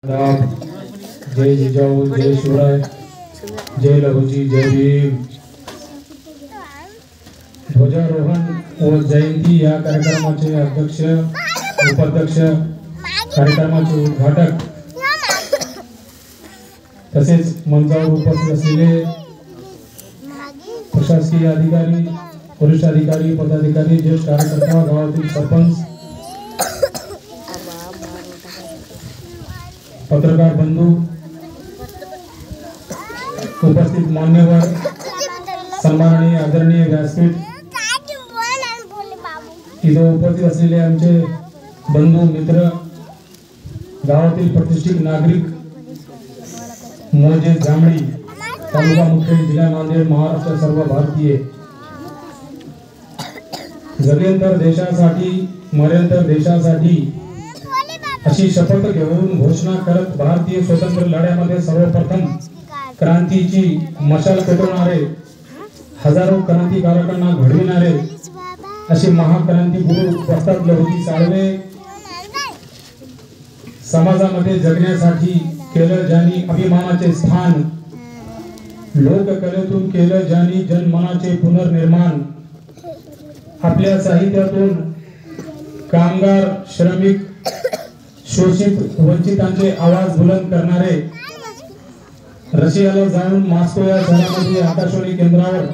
जय जिजाऊ, जय शिवराय, जय लहुजी, जय भीम. ध्वजारोहण व जयंती या कार्यक्रमाचे अध्यक्ष, उपाध्यक्ष, कार्यक्रमाचे उद्घाटक तसेच मंचावर उपस्थित असलेले प्रशासकीय अधिकारी, वरिष्ठ अधिकारी, पदाधिकारी, ज्येष्ठ कार्यकर्ता, गावातील सरपंच, पत्रकार बंधू, उपस्थित मान्यवर, सन्माननीय आदरणीय व्यासपीठ, इथे उपस्थित असलेले आमचे बंधू मित्र, गावातील प्रतिष्ठित नागरिक, मोजे जांभळी, तालुका मुखेड, जिल्हा नांदेड, महाराष्ट्र, सर्व भारतीय. जगेंतर देशासाठी, मरेंतर देशासाठी अशी शपथ घेऊन घोषणा करत भारतीय स्वतंत्र लढ्यामध्ये सर्वप्रथम क्रांतीची मशाल पेटवणारे, हजारो क्रांतिकारकांना घडविणारे असे महाक्रांती गुरु वस्ताद लहुजी साळवे समाजामध्ये जगण्यासाठी केलं ज्यांनी अभिमानाचे स्थान, लोककलेतून केलं ज्यांनी जनमनाचे पुनर्निर्माण, आपल्या साहित्यातून कामगार, श्रमिक, शोषित, वंचितांचे आवाज बुलंद करणारे, रशियाला जाऊन मॉस्को या शहरामध्ये आकाशवाणी केंद्रावर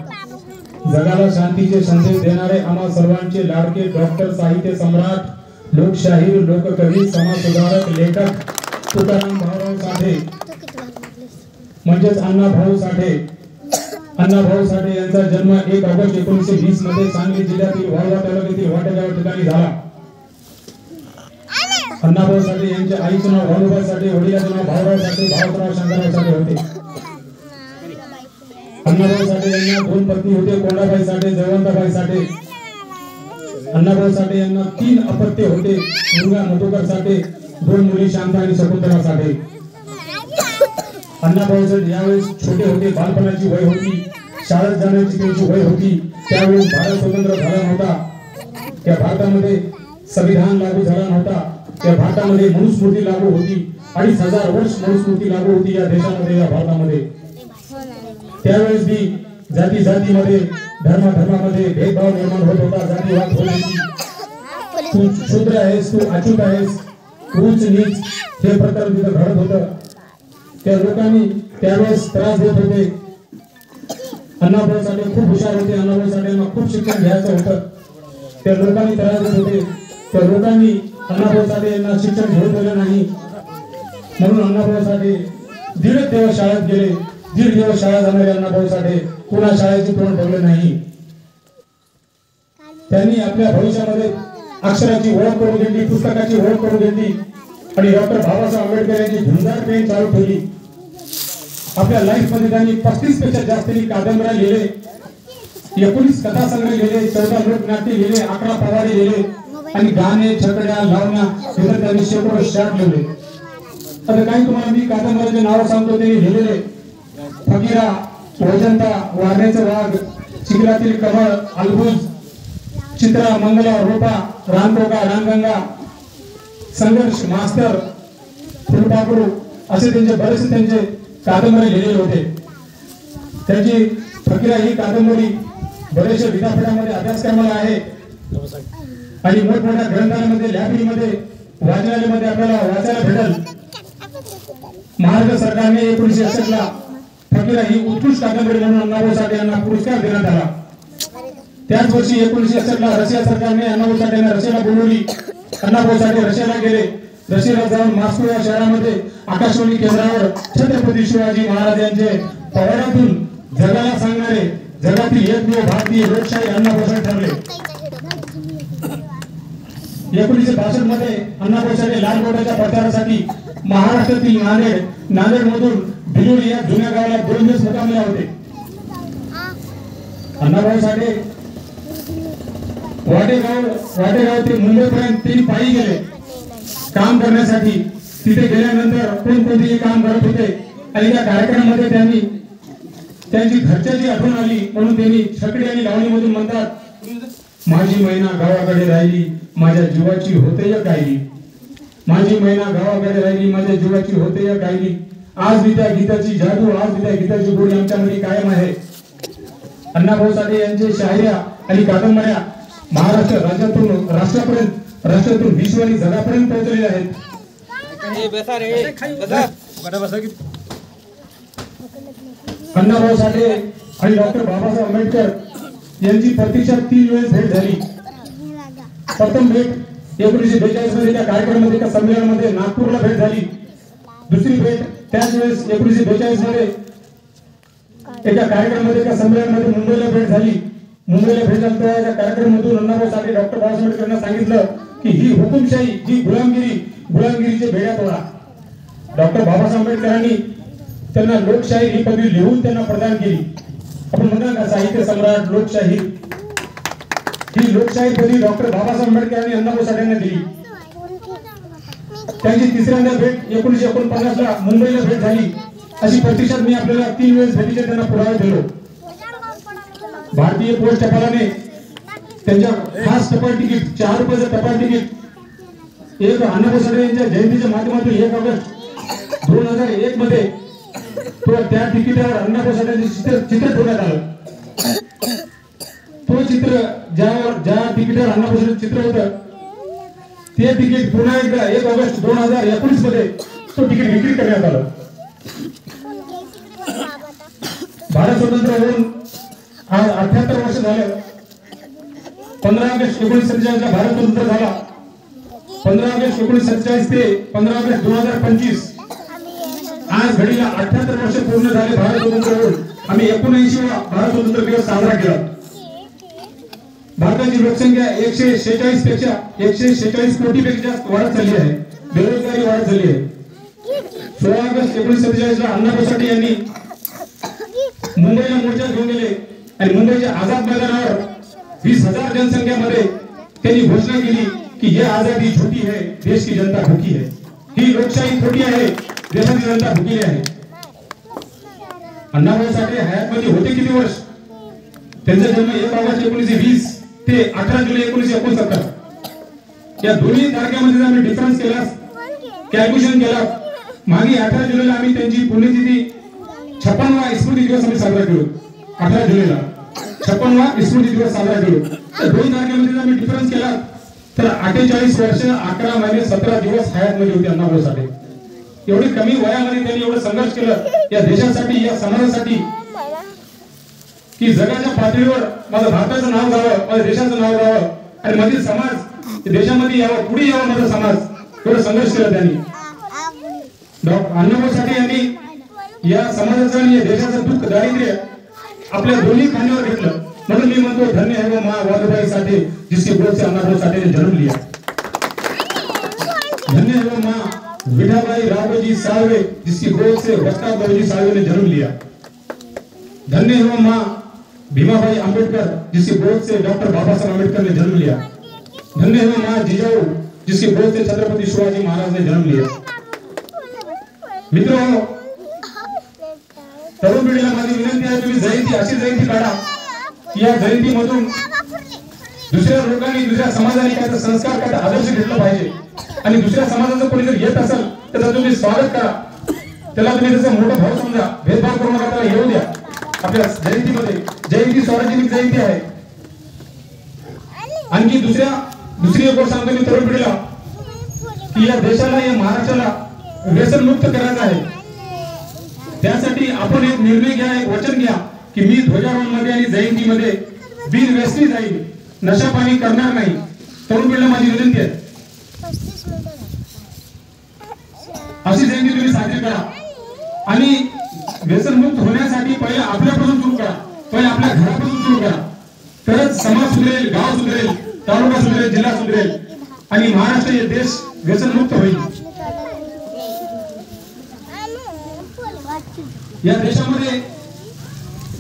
जगाला शांतीचे संदेश देणारे आम्हा सर्वांचे लाडके डॉक्टर, साहित्य सम्राट, लोकशाहीर, लोककवी, समाजसुधारक, लेखक तुकाराम भाऊराव साठे म्हणजेच अण्णाभाऊ साठे. अण्णाभाऊ साठे यांचा जन्म 1 ऑगस्ट 1920 मध्ये सांगली जिल्ह्यातील वाळवा तालुक्यातील वाटेगाव ठिकाणी झाला. अण्णाभाऊ साठे यांचे आईचे नाव भाऊबाई साठे, वडिलांचे नाव भाऊराव साठे, भाऊराव शंकरराव साठे होते. अण्णाभाऊ साठे यांना 2 पत्नी होते, कोंडाबाई साठे, जयवंताबाई साठे. अण्णाभाऊ साठे यांना 3 अपत्य होते, मुलगा मधुकर साठे, 2 मुली शांता आणि शकुंतला साठे. अण्णाभाऊ साठे यावेळेस छोटे होते, बालपणाची वय होती, शाळेत जाण्याची त्यांची वय होती. त्यावेळेस भारत स्वतंत्र झाला नव्हता, त्या भारतामध्ये संविधान लागू झाला नव्हता, त्या भारतामध्ये मनुस्मृती लागू होती, 2500 वर्ष मनुस्मृती लागू होती या देशामध्ये, या भारतामध्ये. त्यावेळेस भी जाती जातीमध्ये, धर्मामध्ये भेदभाव निर्माण होत होता, जातीवाद होत होती. तू शूद्र आहेस, तू अच्युत आहेस, उच्च नीच हे प्रकार तिथं घडत होतं. त्या लोकांनी त्यावेळेस त्रास देत होते. अण्णाभाऊ साठे खूप हुशार होते, अण्णाभाऊ साठेंना खूप शिक्षण घ्यायचं होतं. त्या लोकांनी त्रास देत होते. त्या लोकांनी अण्णाभाऊ साठे यांना शिक्षण घेऊ दिलं नाही, म्हणून अण्णाभाऊ साठे 1.5 दिवस शाळेत गेले. 1.5 दिवस शाळा जाणारे अण्णाभाऊ साठे पुन्हा शाळेचे तोंड ठेवले नाही. त्यांनी आपल्या भविष्यामध्ये अक्षराची ओळख करून घेतली, पुस्तकाची ओळख करून घेतली आणि डॉक्टर बाबासाहेब आंबेडकर यांची झुंजार पेन चालू ठेवली. आपल्या लाईफ मध्ये त्यांनी 35 पेक्षा जास्त कादंबऱ्या लिहिले, 19 कथा संग्रह लिहिले, 14 लोकनाट्य लिहिले, 11 पवाडे लिहिले आणि गाणे, छकड्या, लावण्या इतर त्यांनी शेकडो शाट लिहिले. आता काही तुम्हाला मी कादंबऱ्याचे नाव सांगतो ते लिहिलेले: फकीरा, वैजंता, वारण्याचा वाघ, चिखलातील कमळ, अलगुज, चित्रा, मंगला, रूपा, रानकोगा, रानगंगा, संघर्ष, मास्तर, फुलपाखरू असे त्यांचे बरेचसे त्यांचे कादंबरी लिहिलेले होते. त्यांची फकीरा ही कादंबरी बरेचशा विद्यापीठामध्ये अभ्यासक्रमाला आहे आणि मोठमोठ्या ग्रंथालयामध्ये, लायब्ररीमध्ये, वाचनालयामध्ये आपल्याला वाचायला भेटेल. महाराष्ट्र सरकारने 1961 ला फकीरा ही उत्कृष्ट कादंबरी म्हणून अण्णाभाऊ साठे यांना पुरस्कार देण्यात आला. त्याच वर्षी 1961 ला रशिया सरकारने अण्णाभाऊ साठे यांना रशियाला बोलवली. अण्णाभाऊ साठे रशियाला गेले. रशियाला जाऊन मॉस्को या शहरामध्ये आकाशवाणी केंद्रावर छत्रपती शिवाजी महाराज यांचे पवाड्यातून जगाला सांगणारे जगातील एकमेव भारतीय लोकशाही अण्णाभाऊ साठे ठरले. 1962 मध्ये अण्णाभाऊ साठे लाल कोटाच्या प्रचारासाठी महाराष्ट्रातील नांदेड मधून भिलोली या जुन्या गावाला 2 दिवस मुक्कामी होते. अण्णाभाऊ साठे वाटेगाव ते मुंबईपर्यंत 3 पायी गेले काम करण्यासाठी. तिथे गेल्यानंतर कोणकोणतेही काम करत होते आणि त्या कार्यक्रमामध्ये त्यांनी त्यांची घरच्याची आठवण आली म्हणून त्यांनी छकडी आणि लावणीमधून म्हणतात: माझी मैना गावाकडे राहिली, माझ्या जीवाची होते या गायली. माझी मैना गावाकडे राहिली, माझ्या जीवाची होते या गायली. आज मी त्या गीताची जादू, आज मी त्या गीताची गोडी आमच्यामध्ये कायम आहे. अण्णाभाऊ साठे यांचे शायऱ्या आणि कादंबऱ्या महाराष्ट्र राज्यातून राष्ट्रापर्यंत, राष्ट्रातून विश्व आणि जगापर्यंत पोहोचलेल्या आहेत. अण्णाभाऊ साठे आणि डॉक्टर बाबासाहेब आंबेडकर यांची प्रत्यक्षात 3 वेळेस भेट झाली. प्रथम भेट 1942 मध्ये त्या कार्यक्रमामध्ये, त्या संमेलनामध्ये नागपूरला भेट झाली. दुसरी भेट त्याच वेळेस 1942 मध्ये एका कार्यक्रमामध्ये, त्या संमेलनामध्ये मुंबईला भेट झाली. मुंबईला भेट झाली त्या कार्यक्रमामधून अण्णाभाऊ साठे डॉक्टर बाबासाहेब आंबेडकरांना सांगितलं की ही हुकुमशाही, जी गुलामगिरीचे बेड्या तोडा. डॉक्टर बाबासाहेब आंबेडकरांनी त्यांना लोकशाही ही पदवी लिहून त्यांना प्रदान केली. आपण म्हणतो ना साहित्य सम्राट, लोकशाही, ही लोकशाही पदवी डॉक्टर बाबासाहेब आंबेडकरांनी अण्णाभाऊ साठेंना दिली. त्यांची तिसऱ्यांदा भेट 1949 ला मुंबईला भेट झाली. अशी प्रत्यक्षात मी आपल्याला 3 वेळेस भेटीचे त्यांना पुरावे दिलो. भारतीय पोस्ट टपालाने त्यांच्या खास टपाल तिकीट, 4 रुपयाचं टपाल तिकीट एक अण्णाभाऊ साठे यांच्या जयंतीच्या माध्यमातून 1 ऑगस्ट 2001 मध्ये तो त्या तिकिटावर अण्णाभाऊ साठेंचे चित्र ठेवण्यात आलं. तो चित्र ज्या तिकिटावर अण्णाभाऊ साठेंचे चित्र होतं ते तिकीट पुन्हा एकदा 1 ऑगस्ट 2019 मध्ये तो तिकीट विक्री करण्यात आलं. भारत स्वतंत्र होऊन आज 78 वर्ष झाले. 15 ऑगस्ट 1947 ला भारत स्वतंत्र झाला. 15 ऑगस्ट 1947 ते 15 ऑगस्ट 2025 आज घडीला 78 वर्ष पूर्ण झाले भारत स्वतंत्र होऊन. आम्ही 79वा भारत स्वतंत्र दिवस साजरा केला. भारताची लोकसंख्या 146 कोटीपेक्षा जास्त वाढत चालली आहे. बेरोजगारी वाढत झाली आहे. 16 ऑगस्ट 1947 ला अण्णाभाऊ साठे यांनी मुंबईला मोर्चा घेऊन गेले आणि मुंबईच्या आझाद मैदानावर 20,000 जनसंख्येमध्ये त्यांनी घोषणा केली की यह आजादी झूठी है, देश की जनता भूखी है. ही लोकशाही खोटी आहे, देशाची जनता भुकेली आहे. अण्णाभाऊ साठे हयातमध्ये होते किती वर्ष? त्यांचा जन्म 1 ऑगस्ट 1920 ते 18 जुलै 1969. या दोन्ही तारखेमध्ये आम्ही डिफरन्स केला, कॅल्क्युलेशन केला. मागे 18 जुलैला आम्ही त्यांची पुण्यतिथी 56वा स्मृती दिवस आम्ही साजरा केलो. 18 जुलैला 56वा स्मृती दिवस साजरा केलो. तर 2 तारखेमध्ये आम्ही डिफरन्स केला तर 48 वर्ष 11 महिने 17 दिवस हयातमध्ये होते अण्णाभाऊ साठे. एवढी कमी वयामध्ये त्यांनी एवढं संघर्ष केलं या देशासाठी, या समाजासाठी की जगाच्या पातळीवर माझं भारताचं नाव जावं, माझ्या देशाचं नाव जावं आणि माझे समाज देशामध्ये यावं, पुढे यावं माझा समाज. एवढं संघर्ष केला त्यांनी. अण्णाभाऊ साठे यांनी या समाजाचं आणि या देशाचं दुःख, दारिद्र्य आपल्या दोन्ही खांद्यावर घेतलं. म्हणून मी म्हणतो धन्य है वो माँ वाघबाई साठे जिसके गोद से अण्णाभाऊ साठे ने जन्म लिया. धन्य है वो माँ विठाबाई राघोजी साळवे जिसकी गोद से वस्ताद बाबूजी साळवे ने जन्म लिया. धन्य है वो माँ भीमाबाई अंबेडकर जिसकी गोद से डॉक्टर बाबा साहब अम्बेडकर ने जन्म लिया. धन्य है वो माँ जिजाऊ जिसकी गोद से छत्रपति शिवाजी महाराज ने जन्म लिया. मित्रों, तरुण पिढीला माझी विनंती आहे, तुम्ही जयंती अशी जयंती काढा की या जयंतीमधून दुसऱ्या लोकांनी, दुसऱ्या समाजाने काय संस्कार, काय आदर्श घेतला पाहिजे. आणि दुसऱ्या समाजाचं कोणी जर येत असेल त्याचं तुम्ही स्वागत करा. त्याला तुम्ही त्याचा मोठा भाव समजा, भेदभाव करू नका, त्याला येऊ द्या. आपल्या जयंतीमध्ये, जयंती सार्वजनिक जयंती आहे. आणखी दुसरी एक गोष्ट सांगतो मी तरुण पिढीला की या देशाला, या महाराष्ट्राला व्यसनमुक्त करायचं आहे. त्यासाठी आपण एक निर्णय घ्या, एक वचन घ्या की मी ध्वजारोहणामध्ये आणि जयंतीमध्ये बिनव्यसनी जाईल, नशा पाणी करणार नाही. तरुण पिढीला माझी विनंती आहे, अशी जयंती तुम्ही साजरी करा. आणि व्यसनमुक्त होण्यासाठी पहिले आपल्यापासून सुरू करा, पहिले आपल्या घरापासून सुरू करा. तरच समाज सुधरेल, गाव सुधरेल, तालुका सुधरेल, जिल्हा सुधरेल आणि महाराष्ट्र हे देश व्यसनमुक्त होईल. या देशामध्ये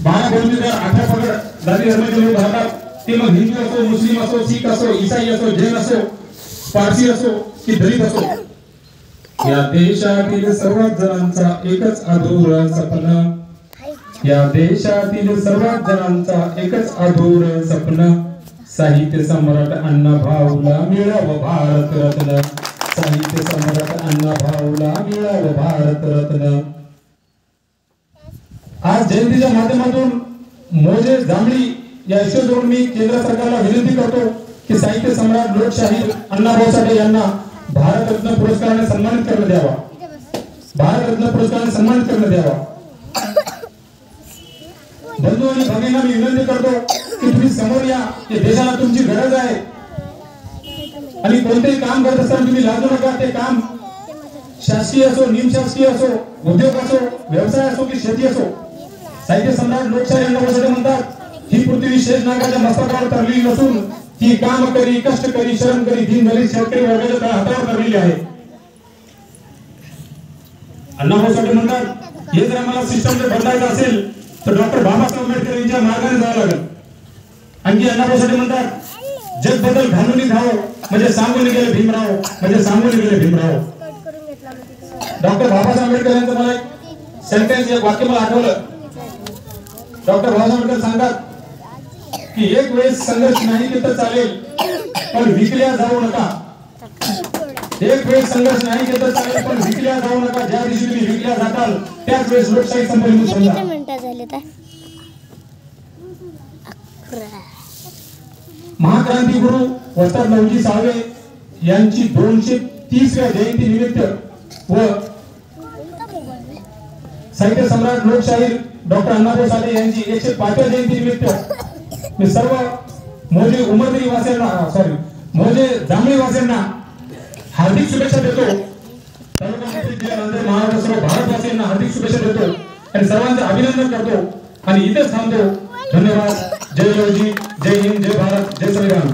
12 बंदीदार 18 पगड जाती धर्माचे लोक राहतात. ते मग हिंदू असो, मुस्लिम असो, शीख असो, ईसाई असो, जैन असो, पारसी असो की दलित असो. या देशातील सर्वच जणांचा एकच अधूर स्वप्न, या देशातील सर्वच जणांचा एकच अधूर स्वप्न, साहित्य सम्राट अण्णाभाऊला मिळावं भारत रत्न. साहित्य सम्राट अण्णाभाऊला मिळावं भारत रत्न. आज जयंतीच्या माध्यमातून मोजे जांभळी या विषयावरून मी केंद्र सरकारला विनंती करतो की साहित्य सम्राट लोकशाहीर अण्णाभाऊ साठे यांना भारतरत्न पुरस्काराने सन्मानित करण्यात यावा. भारतरत्न पुरस्काराने सन्मानित करण्यात यावा. बंधू आणि भगिनींना मी विनंती करतो की तुम्ही समोर या. देशाला तुमची गरज आहे आणि कोणतेही काम करत असताना तुम्ही लाजू नका. ते काम शासकीय असो, निमशासकीय असो, उद्योग असो, व्यवसाय असो की शेती असो. साहित्य सम्राट लोकशाहीर अण्णाभाऊ साठे म्हणतात ही पृथ्वी शेष नागाच्या मस्तकावर तरलेली नसून ही काम करी, कष्ट करी, श्रम करी, दीनदलित शेतकरी वर्गाच्या हातावर तरलेली आहे. अण्णाभाऊ साठे म्हणतात हे जर आम्हाला सिस्टम जर बदलायचं असेल तर डॉक्टर बाबासाहेब आंबेडकर यांच्या मार्गाने जावं लागेल. आणखी अण्णाभाऊ साठे म्हणतात जग बदल घालून धाव म्हणजे सांगून गेले भीमराव, म्हणजे सांगून गेले भीमराव. डॉक्टर बाबासाहेब आंबेडकर यांचं मला एक सेंटेन्स, एक वाक्य मला आठवलं. डॉक्टर बाबासाहेब आंबेडकर सांगतात की एक वेळेस संघर्ष नाही केलं तर चालेल पण विकल्या जाऊ नका. एक वेळेस संघर्ष नाही केलं तर चालेल पण विकल्या जाऊ नका. ज्या दिवशी तुम्ही विकल्या जाताल त्याच वेळेस लोकशाही संपली समजा. महाक्रांती गुरु वस्ताद लवजी साळवे यांची 230व्या जयंती निमित्त व साहित्य सम्राट लोकशाहीर डॉक्टर अण्णाभाऊ साठे यांची 105व्या जयंती निमित्त मी सर्व मोजे उमरदरी वासियांना, मोजे जांभळी वासियांना हार्दिक शुभेच्छा देतो. महाराष्ट्र भारतवासियांना हार्दिक शुभेच्छा देतो आणि सर्वांचं अभिनंदन करतो आणि इथेच थांबतो. धन्यवाद. जय लवजी, जय हिंद, जय भारत, जय संविधान.